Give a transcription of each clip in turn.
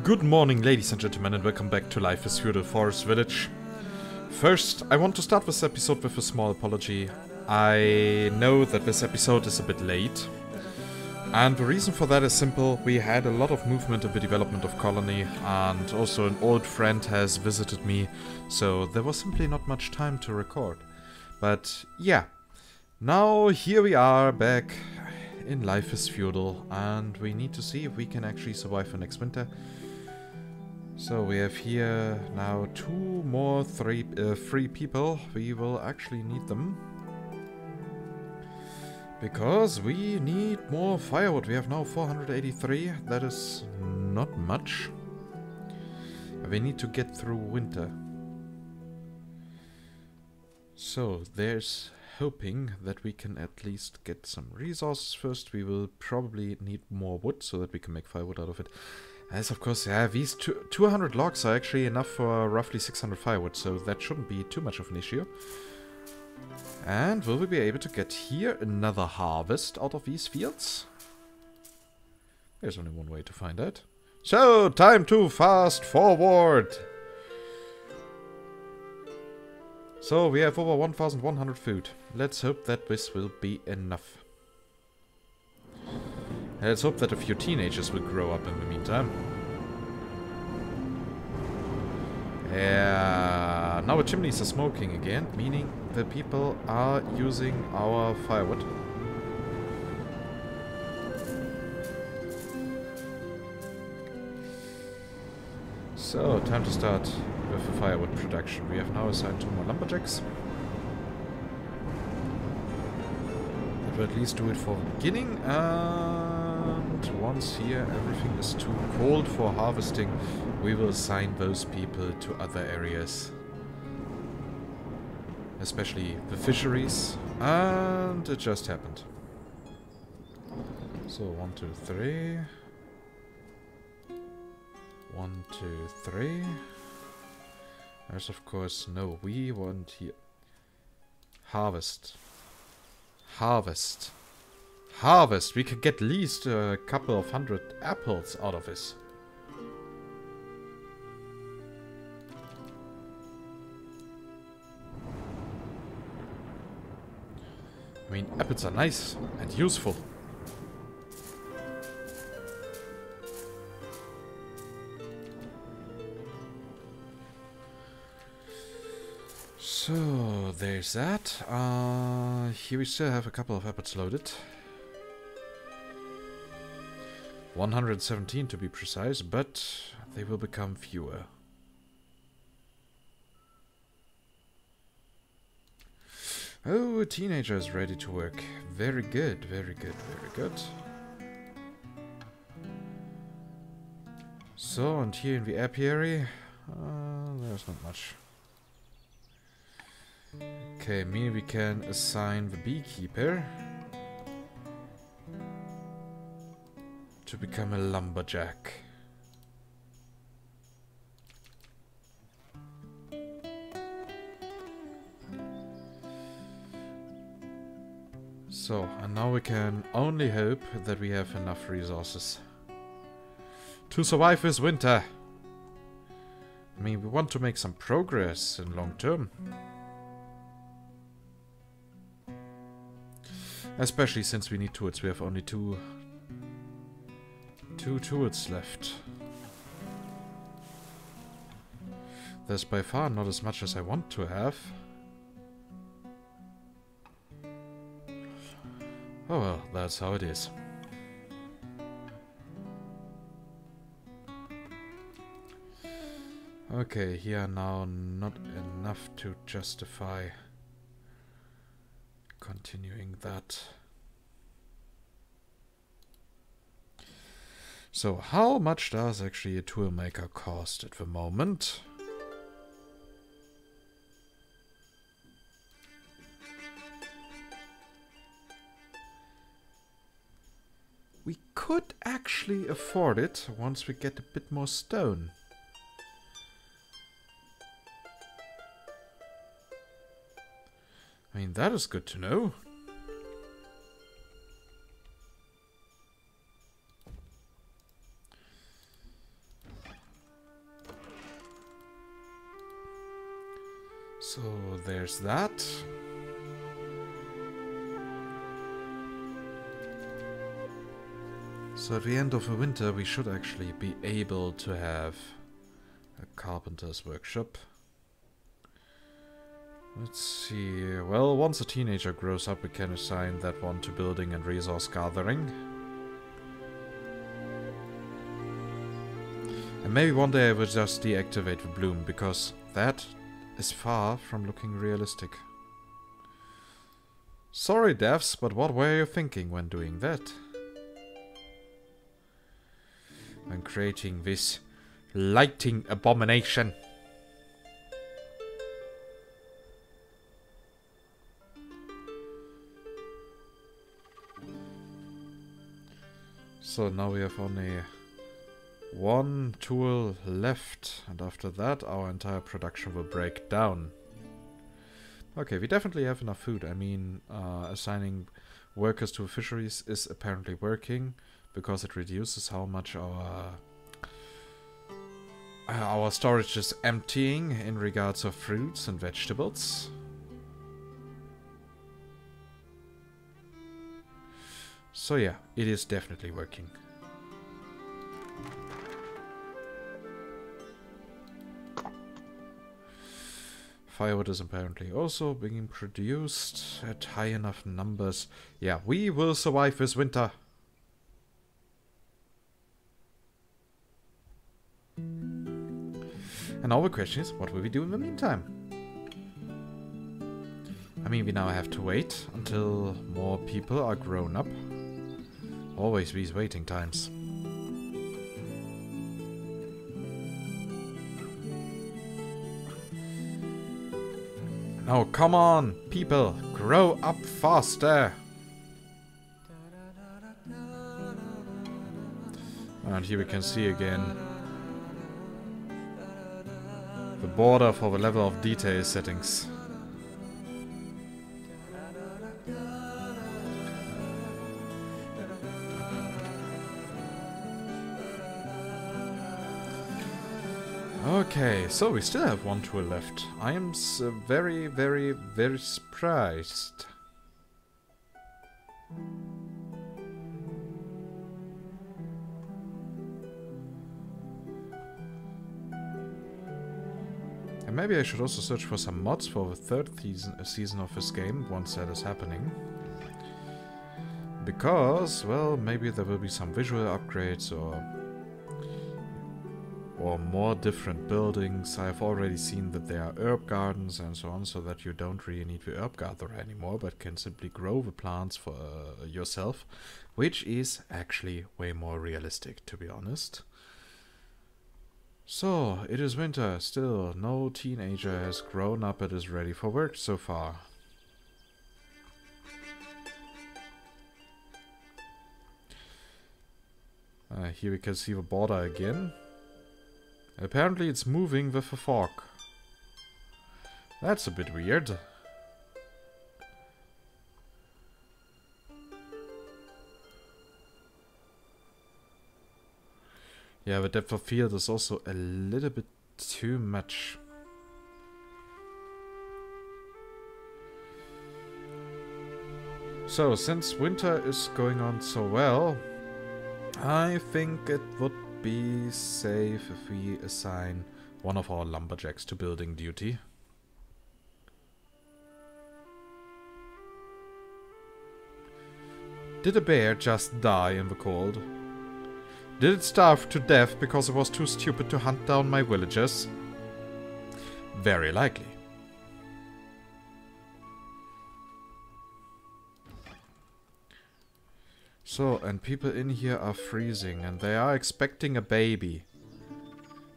Good morning, ladies and gentlemen, and welcome back to Life is Feudal Forest Village. First, I want to start this episode with a small apology. I know that this episode is a bit late, and the reason for that is simple. We had a lot of movement in the development of Colony, and also an old friend has visited me, so there was simply not much time to record. But yeah, now here we are back in Life is Feudal, and we need to see if we can actually survive the next winter. So we have here now three people. We will actually need them, because we need more firewood. We have now 483. That is not much. We need to get through winter. So there's hoping that we can at least get some resources first. We will probably need more wood so that we can make firewood out of it. As of course, yeah, these 200 logs are actually enough for roughly 600 firewood, so that shouldn't be too much of an issue. And will we be able to get here another harvest out of these fields? There's only one way to find out. So, time to fast forward! So, we have over 1,100 food. Let's hope that this will be enough. Let's hope that a few teenagers will grow up in the meantime. Yeah, now the chimneys are smoking again, meaning the people are using our firewood. So, time to start with the firewood production. We have now assigned 2 more lumberjacks. That will at least do it for the beginning, and once here everything is too cold for harvesting, we will assign those people to other areas. Especially the fisheries, and it just happened. So 1, 2, 3. 1, 2, 3. There's of course no, we want here. Harvest. Harvest. Harvest! We could get at least a couple of 100 apples out of this. I mean, apples are nice and useful. So, there's that. Here we still have a couple of apples loaded. 117 to be precise, but they will become fewer. Oh, a teenager is ready to work. Very good, very good, very good. So, and here in the apiary, there's not much. Okay, maybe we can assign the beekeeper to become a lumberjack. So, and now we can only hope that we have enough resources to survive this winter. I mean, we want to make some progress in long term. Especially since we need tools. We have only two tools left. There's by far not as much as I want to have. Oh well, that's how it is. Okay, here now not enough to justify continuing that. So, how much does actually a tool maker cost at the moment? We could actually afford it once we get a bit more stone. I mean, that is good to know. So there's that. So at the end of the winter we should actually be able to have a carpenter's workshop. Let's see. Well, once a teenager grows up, we can assign that one to building and resource gathering. And maybe one day I will just deactivate the bloom, because that is far from looking realistic. Sorry, devs, but what were you thinking when doing that? When creating this lighting abomination. So now we have only one tool left, and after that our entire production will break down. Okay, we definitely have enough food. I mean, assigning workers to fisheries is apparently working, because it reduces how much our storage is emptying in regards of fruits and vegetables. So yeah, it is definitely working. Firewood is apparently also being produced at high enough numbers. Yeah, we will survive this winter. And now the question is, what will we do in the meantime? I mean, we now have to wait until more people are grown up. Always these waiting times. Now, come on, people, grow up faster! And here we can see again the border for the level of detail settings. Okay, so we still have one tool left. I am very, very, very surprised. And maybe I should also search for some mods for the third season of this game, once that is happening. Because, well, maybe there will be some visual upgrades or more different buildings. I've already seen that there are herb gardens and so on, so that you don't really need the herb gatherer anymore, but can simply grow the plants for yourself, which is actually way more realistic, to be honest. So, it is winter. Still, no teenager has grown up and is ready for work so far. Here we can see the border again. Apparently it's moving with a fog. That's a bit weird. Yeah, the depth of field is also a little bit too much. So, since winter is going on so well, I think it would be safe if we assign one of our lumberjacks to building duty. Did a bear just die in the cold? Did it starve to death because it was too stupid to hunt down my villagers? Very likely. So, and people in here are freezing, and they are expecting a baby.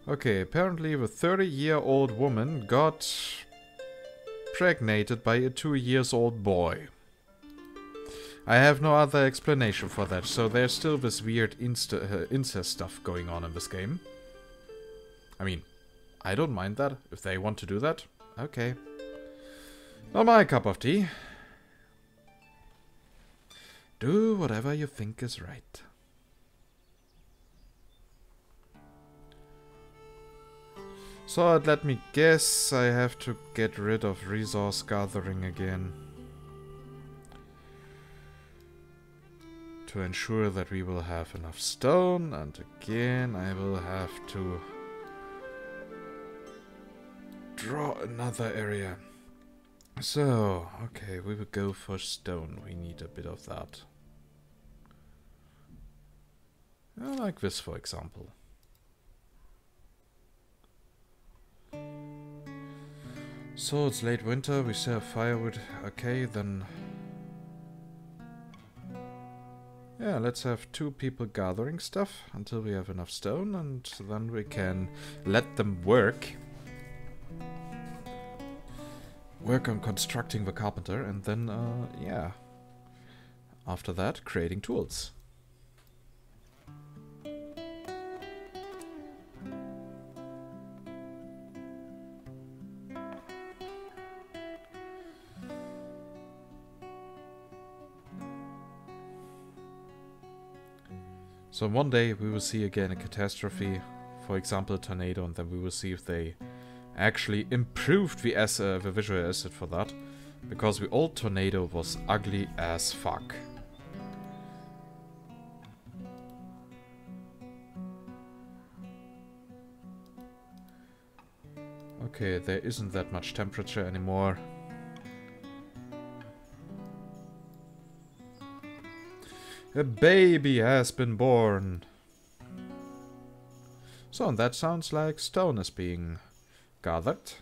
Okay, apparently the 30-year-old woman got pregnated by a 2-year-old boy. I have no other explanation for that, so there's still this weird incest stuff going on in this game. I mean, I don't mind that. If they want to do that, okay. Not my cup of tea. Do whatever you think is right. So let me guess, I have to get rid of resource gathering again. To ensure that we will have enough stone, and again I will have to draw another area. So, okay, we will go for stone. We need a bit of that. Like this, for example. So, it's late winter, we still have firewood. Okay, then... yeah, let's have 2 people gathering stuff until we have enough stone, and then we can let them work. Work on constructing the carpenter, and then, yeah. After that, creating tools. So one day we will see again a catastrophe, for example a tornado, and then we will see if they actually improved the visual asset for that, because the old tornado was ugly as fuck. Okay, there isn't that much temperature anymore. A baby has been born. So, and that sounds like stone is being gathered.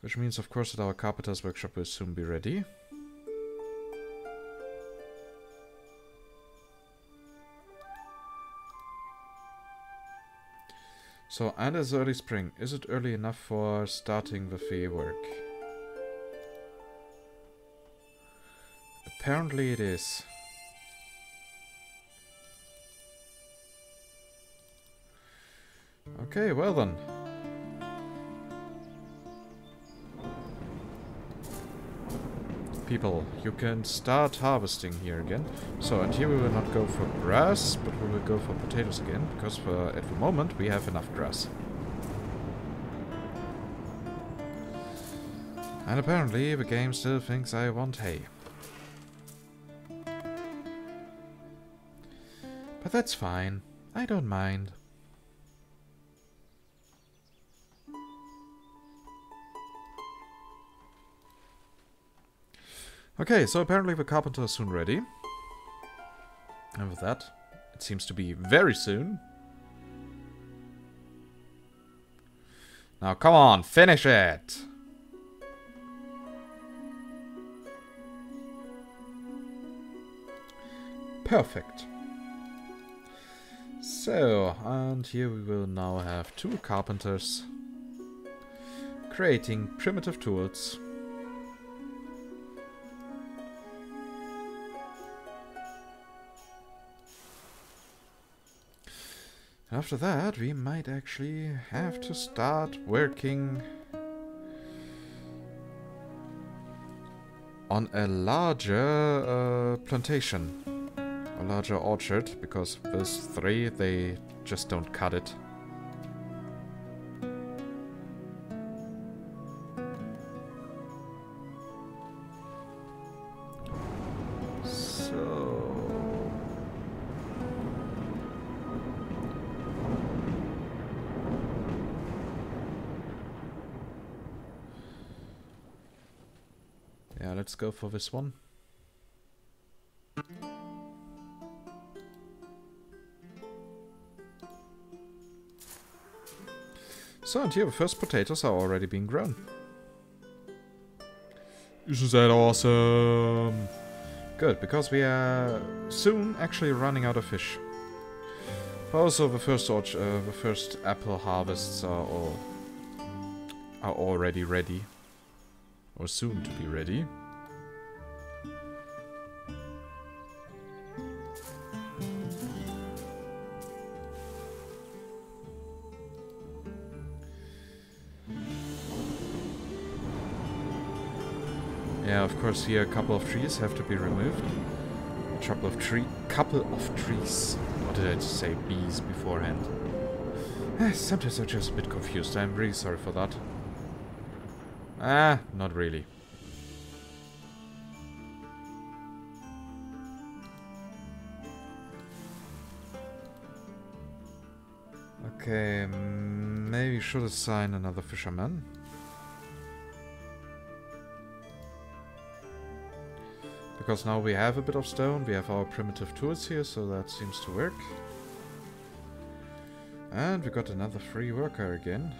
Which means, of course, that our carpenter's workshop will soon be ready. So, and it's early spring. Is it early enough for starting the fee work? Apparently it is. Okay, well then. People, you can start harvesting here again. So, and here we will not go for grass, but we will go for potatoes again, because at the moment we have enough grass. And apparently the game still thinks I want hay. But that's fine. I don't mind. Okay, so apparently the carpenter is soon ready. And with that, it seems to be very soon. Now come on, finish it! Perfect. So, and here we will now have 2 carpenters creating primitive tools. After that, we might actually have to start working on a larger plantation. A larger orchard, because those 3, they just don't cut it. So... yeah, let's go for this one. So, and here the first potatoes are already being grown. Isn't that awesome? Good, because we are soon actually running out of fish. Also, the first apple harvests are already ready, or soon to be ready. Yeah, of course, here a couple of trees have to be removed. Couple of trees. What did I say? Bees beforehand. Sometimes I'm just a bit confused. I'm really sorry for that. Not really. Okay, maybe should assign another fisherman. Because now we have a bit of stone, we have our primitive tools here, so that seems to work. And we got another free worker again.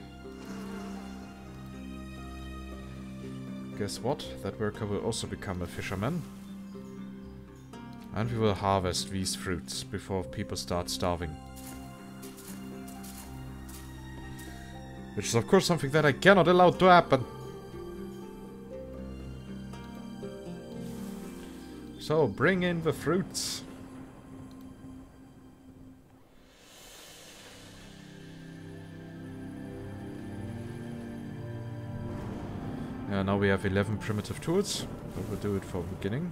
Guess what? That worker will also become a fisherman. And we will harvest these fruits before people start starving. Which is of course something that I cannot allow to happen. So, bring in the fruits. Yeah, now we have 11 primitive tools. But we'll do it for the beginning.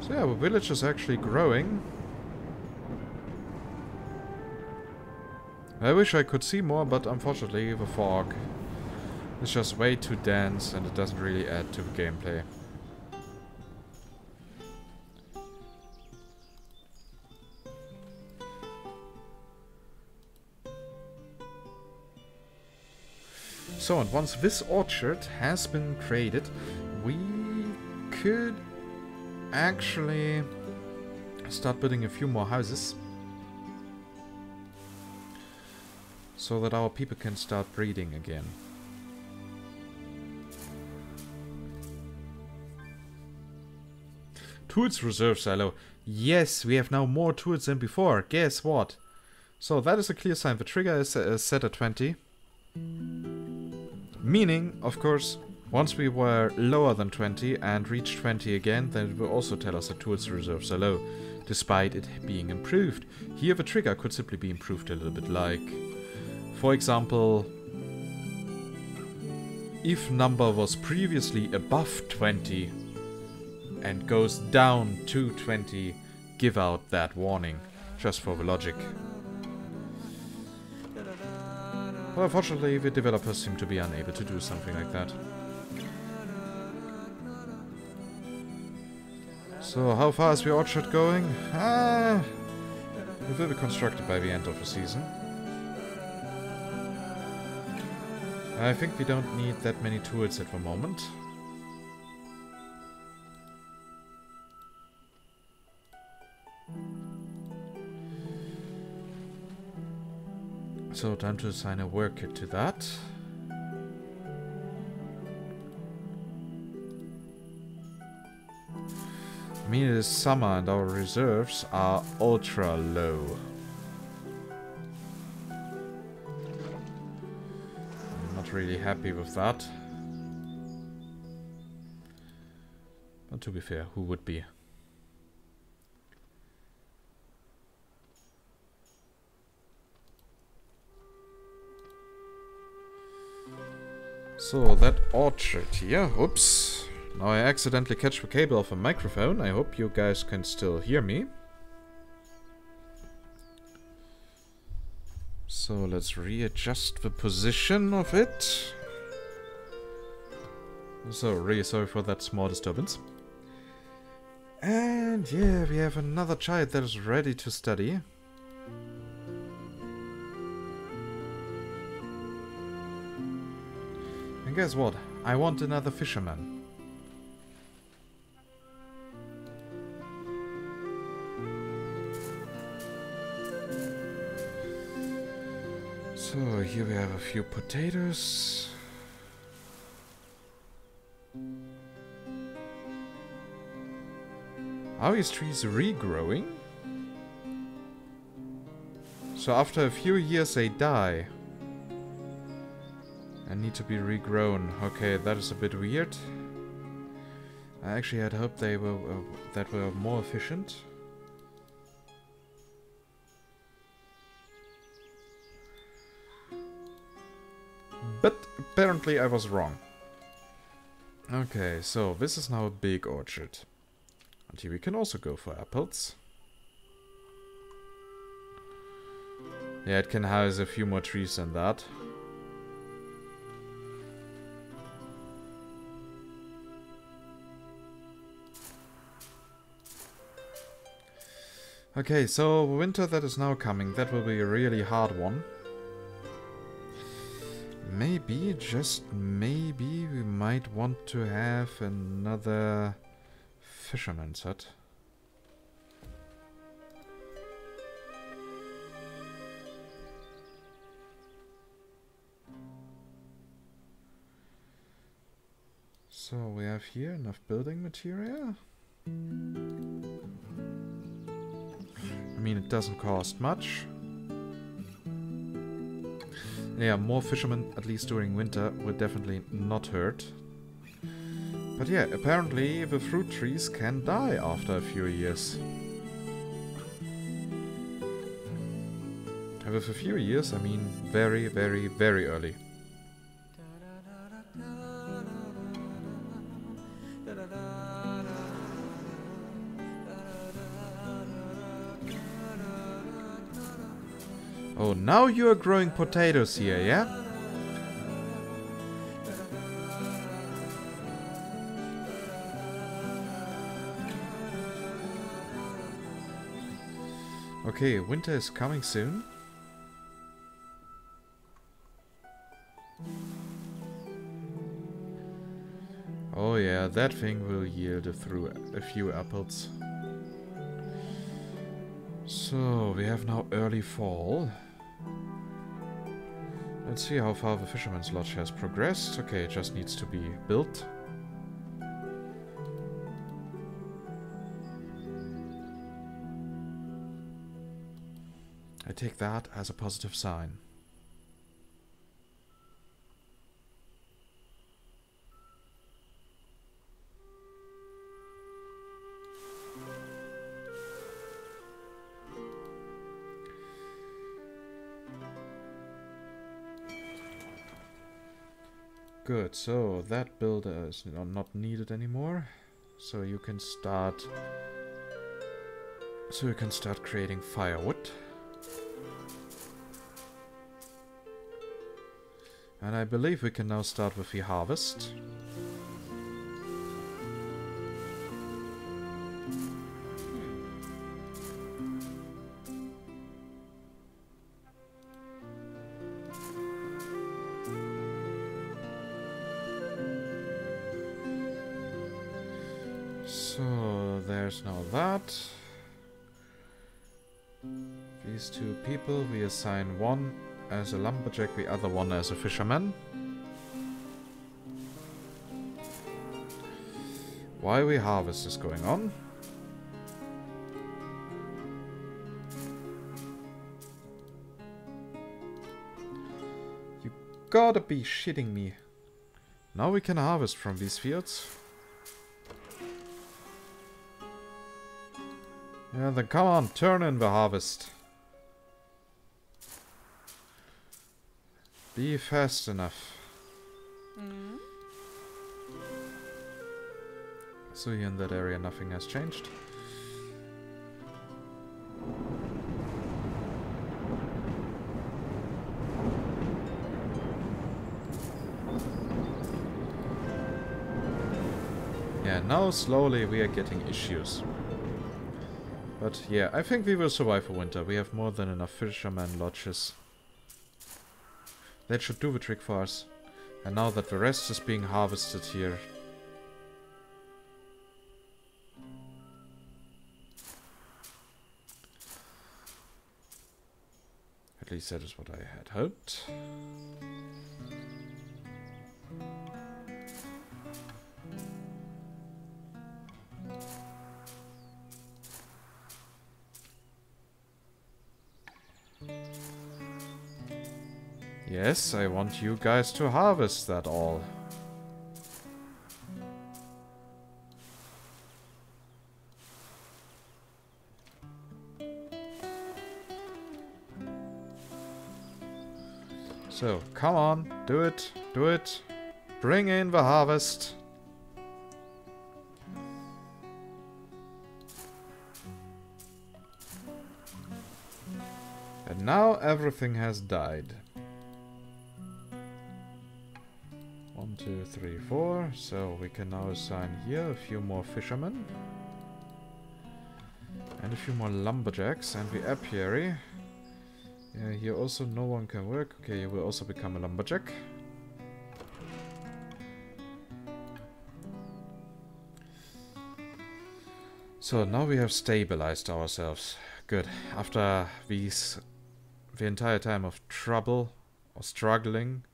So yeah, the village is actually growing. I wish I could see more, but unfortunately the fog is just way too dense and it doesn't really add to the gameplay. So, and once this orchard has been created, we could actually start building a few more houses. So that our people can start breeding again. Tools reserves are low. Yes, we have now more tools than before. Guess what? So that is a clear sign. The trigger is set at 20. Meaning, of course, once we were lower than 20 and reached 20 again, then it will also tell us that tools reserves are low, despite it being improved. Here the trigger could simply be improved a little bit, like... For example, if number was previously above 20 and goes down to 20, give out that warning, just for the logic. But unfortunately, the developers seem to be unable to do something like that. So, how far is the orchard going? It will be constructed by the end of the season. I think we don't need that many tools at the moment. So time to assign a worker to that. I mean, it is summer and our reserves are ultra low. Really happy with that. But to be fair, who would be? So that orchard here, oops. Now I accidentally catch the cable off a microphone. I hope you guys can still hear me. So let's readjust the position of it. So really sorry for that small disturbance. And yeah, we have another child that is ready to study. And guess what? I want another fisherman. So here we have a few potatoes. Are these trees regrowing? So after a few years they die and need to be regrown. Okay, that is a bit weird. I actually had hoped they were that were more efficient. But apparently I was wrong. Okay, so this is now a big orchard. And here we can also go for apples. Yeah, it can house a few more trees than that. Okay, so winter that is now coming, that will be a really hard one. Maybe, just maybe, we might want to have another fisherman's hut. So we have here enough building material. I mean, it doesn't cost much. Yeah, more fishermen, at least during winter, would definitely not hurt. But yeah, apparently the fruit trees can die after a few years. And with a few years, I mean very, very, very early. Oh, now you are growing potatoes here, yeah? Okay, winter is coming soon. Oh yeah, that thing will yield through a few apples. So, we have now early fall. Let's see how far the Fisherman's Lodge has progressed. Okay, it just needs to be built. I take that as a positive sign. Good, so that builder is not needed anymore. So you can start creating firewood. And I believe we can now start with the harvest. So there's now that. These two people, we assign one as a lumberjack, the other one as a fisherman. While we harvest is going on. You gotta be shitting me. Now we can harvest from these fields. Yeah, then come on, turn in the harvest. Be fast enough. Mm. So here in that area nothing has changed. Yeah, now slowly we are getting issues. But yeah, I think we will survive the winter. We have more than enough fisherman lodges. That should do the trick for us. And now that the rest is being harvested here. At least that is what I had hoped. Yes, I want you guys to harvest that all. So, come on, do it, do it. Bring in the harvest. And now everything has died. 1, 2, 3, 4. So we can now assign here a few more fishermen. And a few more lumberjacks. And the apiary. Yeah, here also no one can work. Okay, you will also become a lumberjack. So now we have stabilized ourselves. Good. After the entire time of trouble or struggling.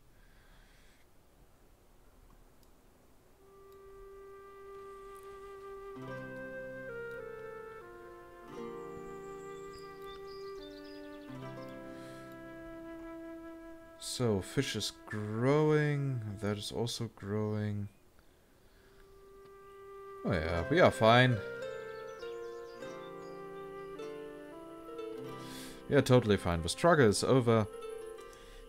So fish is growing. That is also growing. Oh yeah, we are fine. Yeah, totally fine. The struggle is over.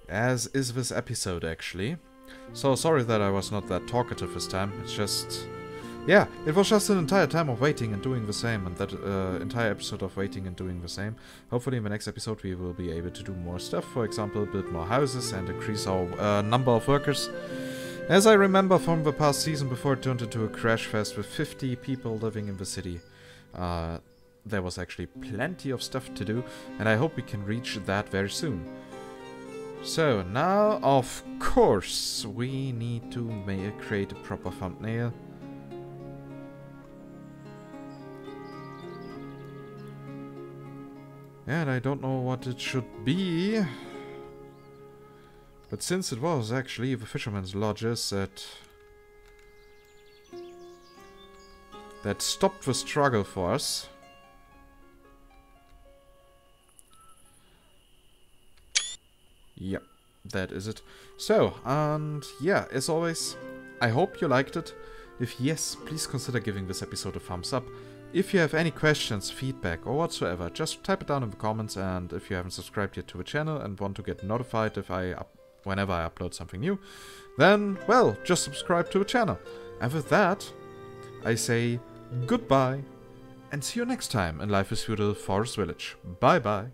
As is this episode, actually. So sorry that I was not that talkative this time. It's just... yeah, it was just an entire time of waiting and doing the same. And that entire episode of waiting and doing the same. Hopefully in the next episode we will be able to do more stuff. For example, build more houses and increase our number of workers. As I remember from the past season before it turned into a crash fest with 50 people living in the city. There was actually plenty of stuff to do, and I hope we can reach that very soon. So, now, of course, we need to create a proper thumbnail. And I don't know what it should be. But since it was actually the fishermen's lodges that stopped the struggle for us. Yep, that is it. So, and yeah, as always, I hope you liked it. If yes, please consider giving this episode a thumbs up. If you have any questions, feedback, or whatsoever, just type it down in the comments. And if you haven't subscribed yet to the channel and want to get notified whenever I upload something new, then, well, just subscribe to the channel. And with that, I say goodbye, and see you next time in Life is Feudal Forest Village. Bye bye.